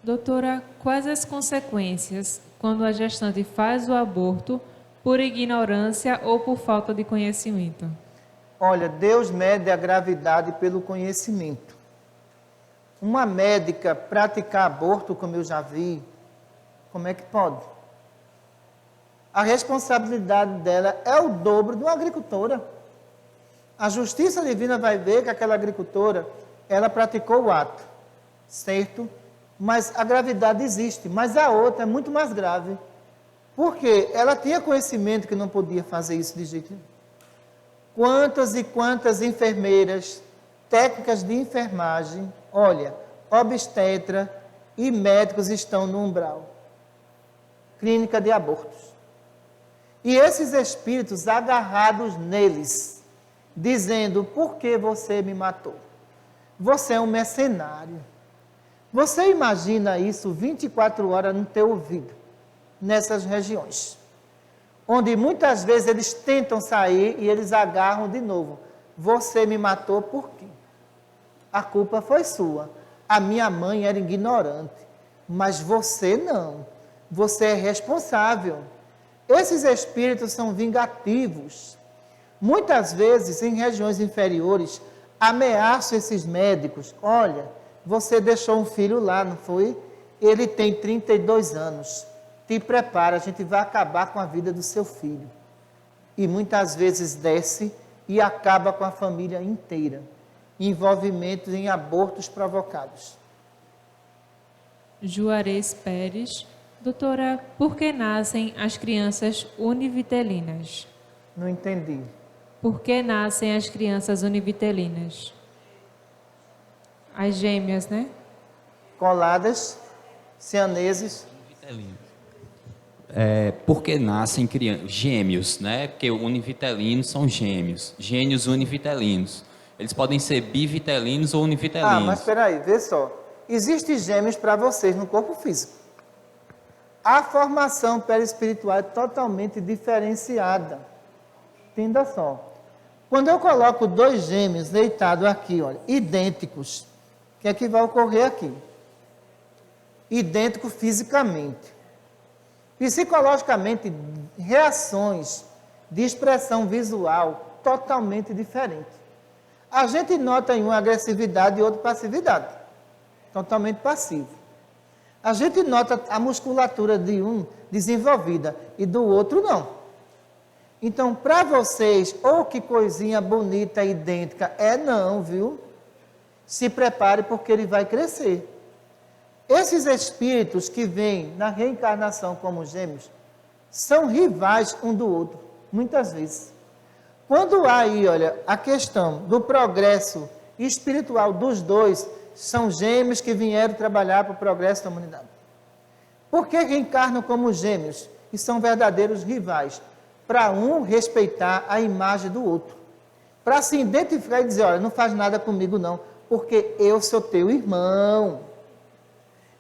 S9: Doutora, quais as consequências quando a gestante faz o aborto por ignorância ou por falta de conhecimento?
S1: Olha, Deus mede a gravidade pelo conhecimento. Uma médica praticar aborto, como eu já vi, como é que pode? A responsabilidade dela é o dobro de uma agricultora. A justiça divina vai ver que aquela agricultora, ela praticou o ato, certo? Mas a gravidade existe, mas a outra é muito mais grave. Porque ela tinha conhecimento que não podia fazer isso de jeito nenhum. Quantas e quantas enfermeiras, técnicas de enfermagem, olha, obstetra e médicos estão no umbral. Clínica de abortos. E esses espíritos agarrados neles, dizendo, por que você me matou? Você é um mercenário. Você imagina isso 24 horas no teu ouvido, nessas regiões, onde muitas vezes eles tentam sair e eles agarram de novo. Você me matou por quê? A culpa foi sua. A minha mãe era ignorante, mas você não. Você é responsável. Esses espíritos são vingativos. Muitas vezes, em regiões inferiores, ameaçam esses médicos. Olha, você deixou um filho lá, não foi? Ele tem 32 anos. Te prepara, a gente vai acabar com a vida do seu filho. E muitas vezes desce e acaba com a família inteira. Envolvimento em abortos provocados.
S9: Juarez Pérez. Doutora, por que nascem as crianças univitelinas?
S1: Não entendi.
S9: Por que nascem as crianças univitelinas? As gêmeas, né?
S1: Coladas, sianeses.
S10: Porque nascem gêmeos, né? Porque univitelinos são gêmeos, gênios univitelinos. Eles podem ser bivitelinos ou univitelinos.
S1: Ah, mas espera aí, vê só. Existem gêmeos para vocês no corpo físico. A formação perispiritual é totalmente diferenciada. Entenda só. Quando eu coloco dois gêmeos deitados aqui, olha, idênticos, o que é que vai ocorrer aqui? Idêntico fisicamente. Psicologicamente, reações de expressão visual totalmente diferentes. A gente nota em um agressividade e outro passividade. Totalmente passivo. A gente nota a musculatura de um desenvolvida e do outro não. Então, para vocês, que coisinha bonita, idêntica, não, viu? Se prepare porque ele vai crescer. Esses espíritos que vêm na reencarnação como gêmeos, são rivais um do outro, muitas vezes. Quando há aí, olha, a questão do progresso espiritual dos dois, são gêmeos que vieram trabalhar para o progresso da humanidade. Por que reencarnam como gêmeos? E são verdadeiros rivais. Para um respeitar a imagem do outro. Para se identificar e dizer, olha, não faz nada comigo não, porque eu sou teu irmão.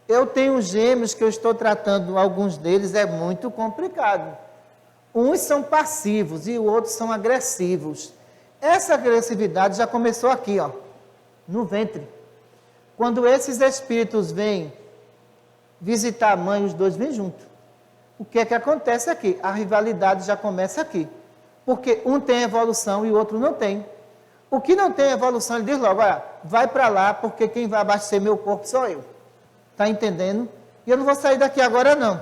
S1: Eu tenho gêmeos que eu estou tratando, alguns deles é muito complicado. Uns são passivos e os outros são agressivos. Essa agressividade já começou aqui, ó, no ventre. Quando esses espíritos vêm visitar a mãe, os dois vêm juntos. O que é que acontece aqui? A rivalidade já começa aqui. Porque um tem evolução e o outro não tem. O que não tem evolução, ele diz logo, olha, vai para lá, porque quem vai abastecer meu corpo sou eu. Está entendendo? E eu não vou sair daqui agora, não.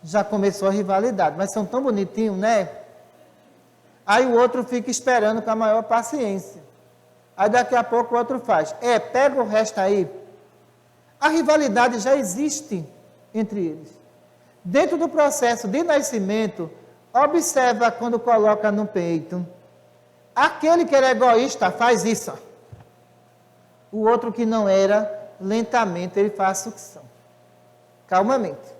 S1: Já começou a rivalidade, mas são tão bonitinhos, né? Aí o outro fica esperando com a maior paciência. Aí daqui a pouco o outro faz. Pega o resto aí. A rivalidade já existe entre eles. Dentro do processo de nascimento, observa quando coloca no peito. Aquele que era egoísta faz isso. Ó. O outro que não era, lentamente ele faz sucção. Calmamente.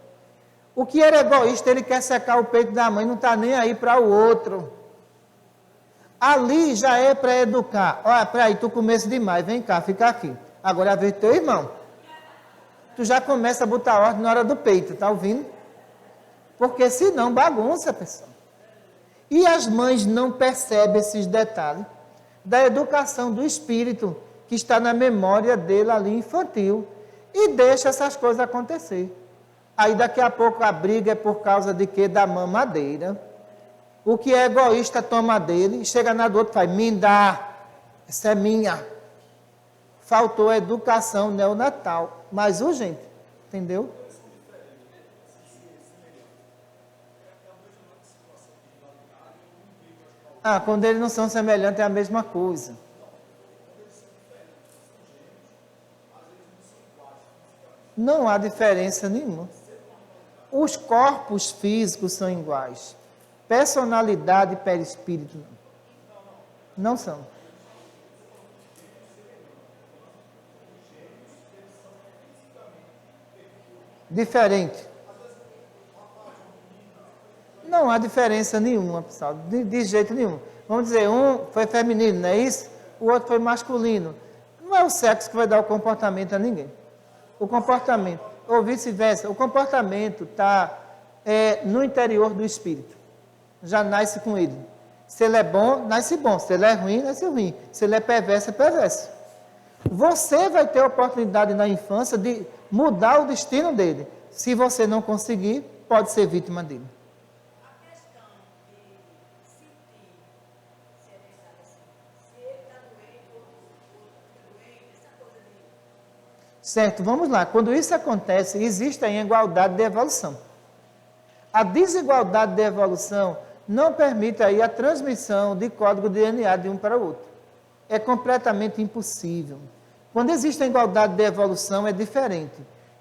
S1: O que era egoísta, ele quer secar o peito da mãe, não está nem aí para o outro. Ali já é para educar. Olha, peraí, tu começa demais, vem cá, fica aqui. Agora é a vez do teu irmão. Tu já começa a botar ordem na hora do peito, tá ouvindo? Porque senão bagunça, pessoal. E as mães não percebem esses detalhes da educação do espírito que está na memória dele ali infantil e deixa essas coisas acontecer. Aí daqui a pouco a briga é por causa de quê? Da mamadeira. O que é egoísta toma dele, e chega na do outro e faz, me dá, essa é minha. Faltou educação neonatal. Mas urgente, entendeu? Quando eles não são semelhantes é a mesma coisa. Não há diferença nenhuma. Os corpos físicos são iguais. Personalidade e perispírito não. Não são. Diferente. Não há diferença nenhuma, pessoal, de jeito nenhum. Vamos dizer, um foi feminino, não é isso? O outro foi masculino. Não é o sexo que vai dar o comportamento a ninguém. O comportamento, ou vice-versa, o comportamento está no interior do espírito. Já nasce com ele. Se ele é bom, nasce bom. Se ele é ruim, nasce ruim. Se ele é perverso, é perverso. Você vai ter a oportunidade na infância de mudar o destino dele. Se você não conseguir, pode ser vítima dele. Certo, vamos lá. Quando isso acontece, existe a igualdade de evolução. A desigualdade de evolução não permite aí a transmissão de código de DNA de um para o outro. É completamente impossível. Quando existe a igualdade de evolução, é diferente.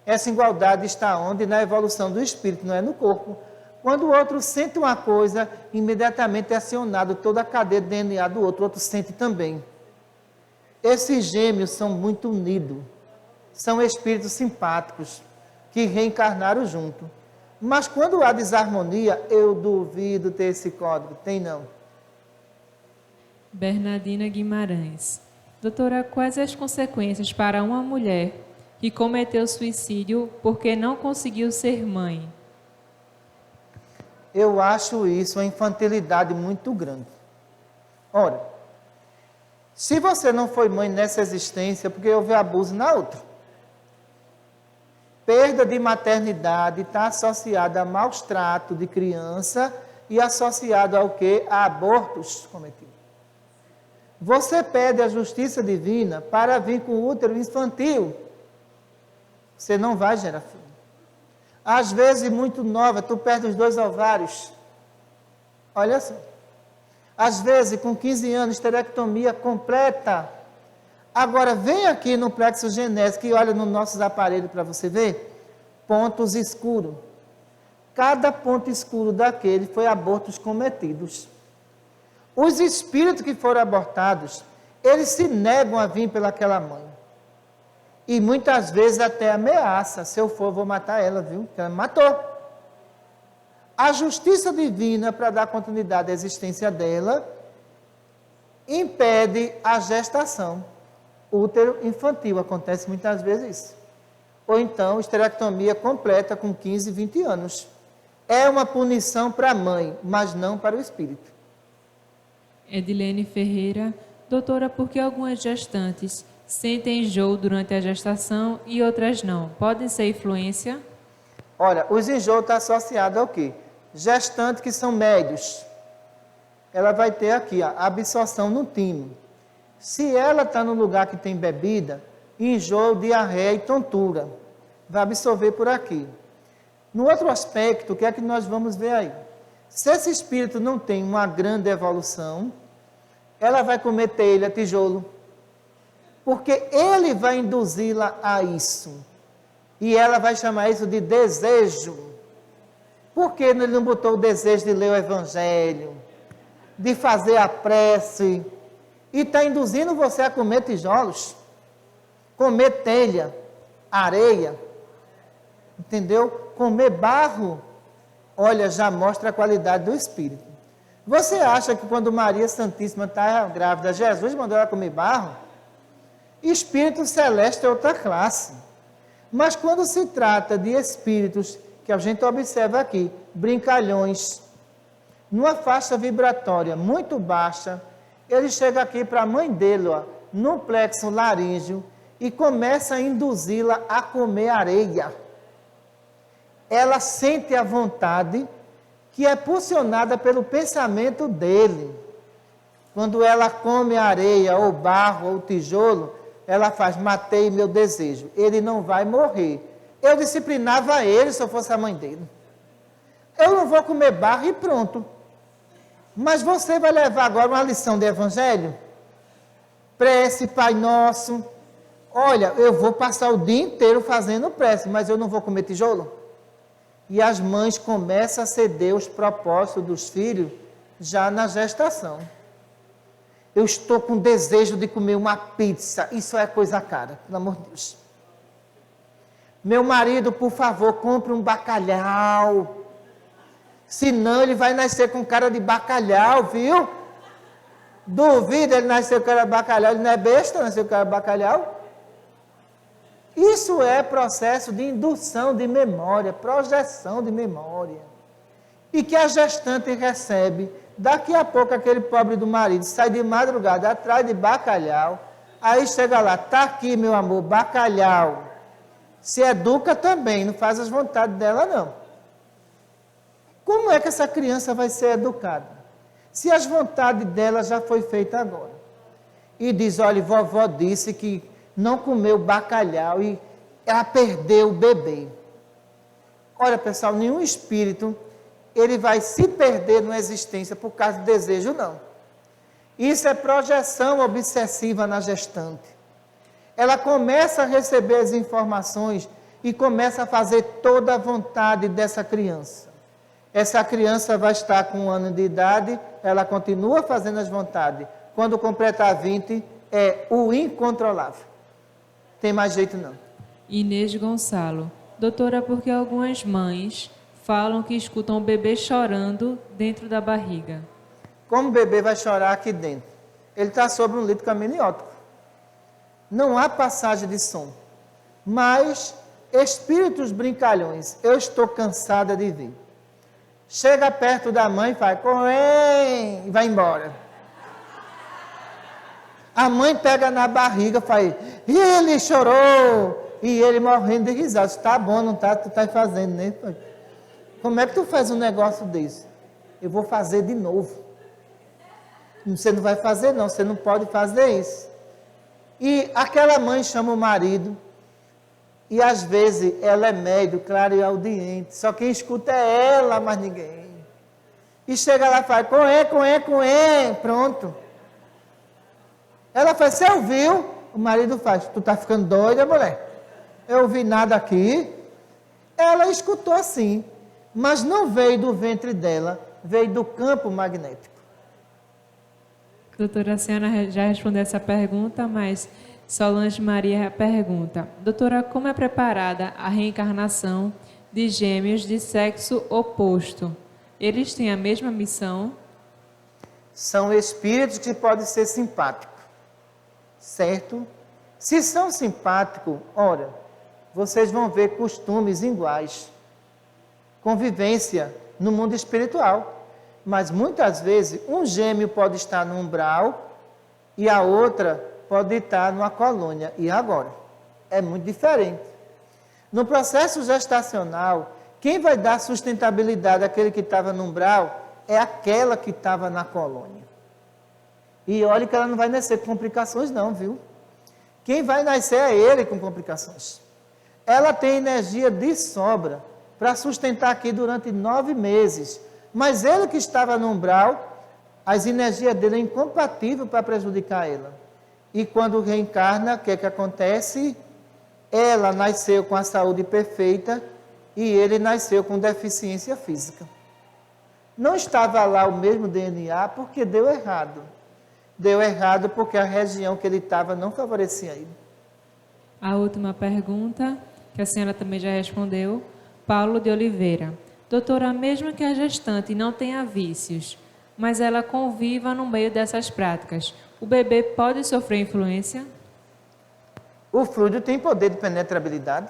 S1: Essa igualdade está onde? Na evolução do espírito, não é no corpo. Quando o outro sente uma coisa, imediatamente é acionado toda a cadeia de DNA do outro, o outro sente também. Esses gêmeos são muito unidos. São espíritos simpáticos, que reencarnaram junto. Mas quando há desarmonia, eu duvido ter esse código. Tem não.
S9: Bernardina Guimarães. Doutora, quais as consequências para uma mulher que cometeu suicídio porque não conseguiu ser mãe?
S1: Eu acho isso uma infantilidade muito grande. Ora, se você não foi mãe nessa existência, porque houve abuso na outra. Perda de maternidade está associada a maus tratos de criança e associado ao quê? A abortos cometidos. Você pede a justiça divina para vir com útero infantil. Você não vai gerar filho. Às vezes, muito nova, tu perde os 2 ovários. Olha só. Às vezes, com 15 anos, esterectomia completa. Agora, vem aqui no plexo genésico e olha nos nossos aparelhos para você ver. Pontos escuros. Cada ponto escuro daquele foi abortos cometidos. Os espíritos que foram abortados, eles se negam a vir pelaquela mãe. E muitas vezes até ameaça. Se eu for, vou matar ela, viu? Porque ela me matou. A justiça divina, para dar continuidade à existência dela, impede a gestação. Útero infantil, acontece muitas vezes isso. Ou então, esterectomia completa com 15, 20 anos. É uma punição para a mãe, mas não para o espírito.
S9: Edilene Ferreira. Doutora, por que algumas gestantes sentem enjoo durante a gestação e outras não? Podem ser influência?
S1: Olha, os enjoos estão associados ao quê? Gestantes que são médios. Ela vai ter aqui a absorção no timo. Se ela está no lugar que tem bebida, enjoo, diarreia e tontura. Vai absorver por aqui. No outro aspecto, o que é que nós vamos ver aí? Se esse espírito não tem uma grande evolução, ela vai comer telha, tijolo. Porque ele vai induzi-la a isso. E ela vai chamar isso de desejo. Por que ele não botou o desejo de ler o Evangelho? De fazer a prece? E está induzindo você a comer tijolos? Comer telha, areia? Entendeu? Comer barro? Olha, já mostra a qualidade do espírito. Você acha que quando Maria Santíssima está grávida, Jesus mandou ela comer barro? Espírito celeste é outra classe. Mas quando se trata de espíritos, que a gente observa aqui, brincalhões, numa faixa vibratória muito baixa, ele chega aqui para a mãe dele, ó, no plexo laríngeo, e começa a induzi-la a comer areia. ela sente a vontade que é pulsionada pelo pensamento dele. Quando ela come areia, ou barro, ou tijolo, ela faz, matei meu desejo. Ele não vai morrer. Eu disciplinava ele se eu fosse a mãe dele. Eu não vou comer barro e pronto. Mas você vai levar agora uma lição de evangelho? Prece, Pai Nosso. Olha, eu vou passar o dia inteiro fazendo prece, mas eu não vou comer tijolo? E as mães começam a ceder os propósitos dos filhos já na gestação. Eu estou com desejo de comer uma pizza. Isso é coisa cara, pelo amor de Deus. Meu marido, por favor, compre um bacalhau. Senão ele vai nascer com cara de bacalhau, viu? Duvido ele nascer com cara de bacalhau. Ele não é besta, nascer com cara de bacalhau. Isso é processo de indução de memória, projeção de memória. E que a gestante recebe. Daqui a pouco aquele pobre do marido sai de madrugada atrás de bacalhau. Aí chega lá, tá aqui meu amor, bacalhau. Se educa também, não faz as vontades dela não. Como é que essa criança vai ser educada? Se as vontades dela já foi feita agora. E diz, olha, vovó disse que não comeu bacalhau e ela perdeu o bebê. Olha, pessoal, nenhum espírito, ele vai se perder numa existência por causa do desejo, não. Isso é projeção obsessiva na gestante. Ela começa a receber as informações e começa a fazer toda a vontade dessa criança. Essa criança vai estar com 1 ano de idade, ela continua fazendo as vontades. Quando completar 20, é o incontrolável. Tem mais jeito não.
S9: Inês Gonçalo. Doutora, porque algumas mães falam que escutam o bebê chorando dentro da barriga?
S1: Como o bebê vai chorar aqui dentro? Ele está sobre um litro amniótico. Não há passagem de som. Mas, espíritos brincalhões, eu estou cansada de ver. Chega perto da mãe e faz, correm, e vai embora. A mãe pega na barriga e faz, e ele chorou, e ele morrendo de risada. Está bom, não está? Tu está fazendo, né? Como é que tu faz um negócio desse? Eu vou fazer de novo. Você não vai fazer não, você não pode fazer isso. E aquela mãe chama o marido, e às vezes ela é médio, claro e audiente, só quem escuta é ela, mas ninguém. E chega lá e faz, coé, pronto. Ela faz, você ouviu? O marido faz, tu tá ficando doida, mulher? Eu ouvi nada aqui. Ela escutou assim, mas não veio do ventre dela, veio do campo magnético.
S9: Doutora, a senhora já respondeu essa pergunta, mas Solange Maria pergunta, doutora, como é preparada a reencarnação de gêmeos de sexo oposto? Eles têm a mesma missão?
S1: São espíritos que podem ser simpáticos, certo? Se são simpáticos, ora, vocês vão ver costumes iguais, convivência no mundo espiritual. Mas muitas vezes um gêmeo pode estar no umbral e a outra pode estar numa colônia. E agora? É muito diferente. No processo gestacional, quem vai dar sustentabilidade àquele que estava no umbral é aquela que estava na colônia. E olha que ela não vai nascer com complicações não, viu? Quem vai nascer é ele com complicações. Ela tem energia de sobra para sustentar aqui durante 9 meses. Mas ele que estava no umbral, as energias dele é incompatível para prejudicar ela. E quando reencarna, o que é que acontece? Ela nasceu com a saúde perfeita e ele nasceu com deficiência física. Não estava lá o mesmo DNA porque deu errado. Deu errado porque a região que ele estava não favorecia ele.
S9: A última pergunta, que a senhora também já respondeu, Paulo de Oliveira. Doutora, mesmo que a gestante não tenha vícios, mas ela conviva no meio dessas práticas, o bebê pode sofrer influência?
S1: O fluido tem poder de penetrabilidade.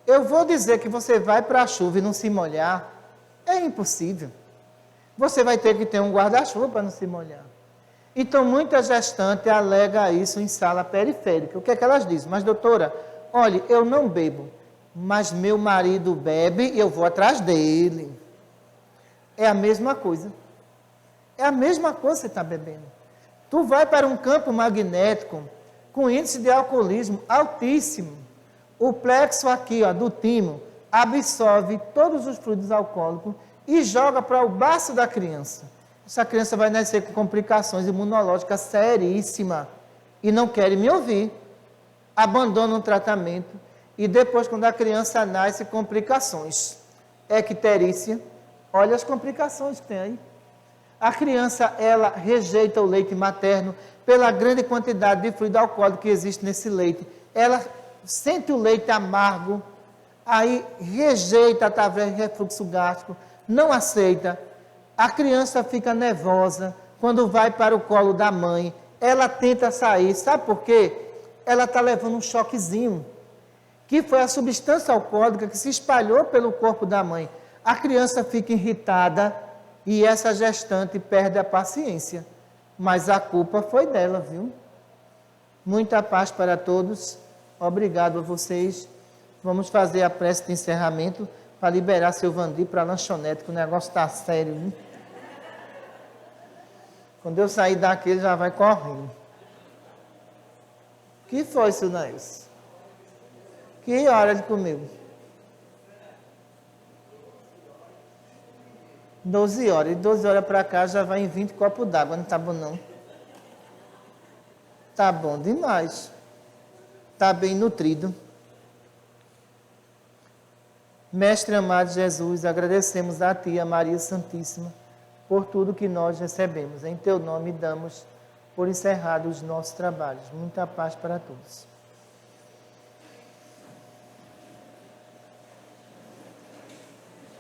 S1: Eu vou dizer que você vai para a chuva e não se molhar, é impossível. Você vai ter que ter um guarda-chuva para não se molhar. Então, muita gestante alega isso em sala periférica. O que é que elas dizem? Mas, doutora, olha, eu não bebo. mas meu marido bebe e eu vou atrás dele. É a mesma coisa. É a mesma coisa que você está bebendo. Tu vai para um campo magnético com índice de alcoolismo altíssimo. O plexo aqui, ó, do timo, absorve todos os fluidos alcoólicos e joga para o baço da criança. Essa criança vai nascer com complicações imunológicas seríssimas e não querem me ouvir. Abandonam o tratamento e depois, quando a criança nasce, complicações. Icterícia, olha as complicações que tem aí. A criança, ela rejeita o leite materno pela grande quantidade de fluido alcoólico que existe nesse leite. Ela sente o leite amargo, aí rejeita através de refluxo gástrico, não aceita. A criança fica nervosa quando vai para o colo da mãe. Ela tenta sair, sabe por quê? Ela está levando um choquezinho, que foi a substância alcoólica que se espalhou pelo corpo da mãe. A criança fica irritada e essa gestante perde a paciência. Mas a culpa foi dela, viu? Muita paz para todos. Obrigado a vocês. Vamos fazer a prece de encerramento para liberar seu Vandir para a lanchonete, que o negócio está sério, viu? Quando eu sair daqui, ele já vai correndo. O que foi, seu Nails? Que hora ele comeu? 12 horas. E 12 horas para cá já vai em 20 copos d'água. Não tá bom, não? Tá bom demais. Tá bem nutrido. Mestre amado Jesus, agradecemos a Ti, a Maria Santíssima, por tudo que nós recebemos. Em Teu nome damos por encerrados os nossos trabalhos. Muita paz para todos.